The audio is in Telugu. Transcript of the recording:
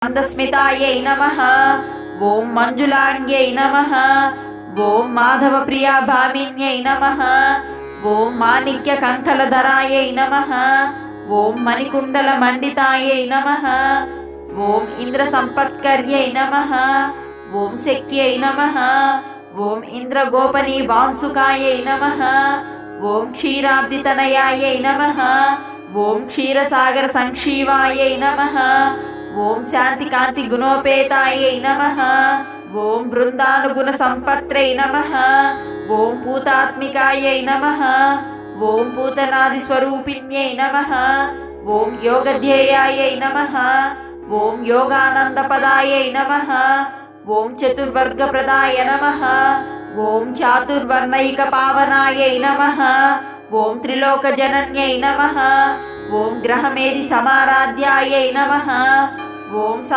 మందస్మితాయై నమః. ఓం మంజులాంగ్యై నమః. ఓం మాధవప్రియా భామిన్యై నమః. ఓం మాణిక్య కంకలధరాయై నమః. ఓం మణికుండల మండితాయై నమః. ఓం ఇంద్ర సంపత్కర్యై నమః. ఓం శక్త్యై నమః. ఓం ఇంద్రగోపనీ వాంసుకాయై నమః. ఓం క్షీరాబ్దితనయాయై నమః. ఓం క్షీరసాగర సంక్షీవాయై నమః. ఓం శాంతికాంతి గుణోపేతాయై నమః. ఓం బృందానుగుణ సంపత్రై నమః. ఓం పూతాత్మికాయై నమః. ఓం పూతనాది స్వరూపిణ్యై నమః. ఓం యోగధ్యేయాయై నమః. ఓం యోగానందపదాయై నమః. ఓం చతుర్వర్గప్రదాయ నమః. ఓం చాతుర్వర్ణైక పావనాయై నమః. ఓం త్రిలోకజనన్యై నమః. ఓం గ్రహమేది సమారాధ్యాయై నమః. ఓం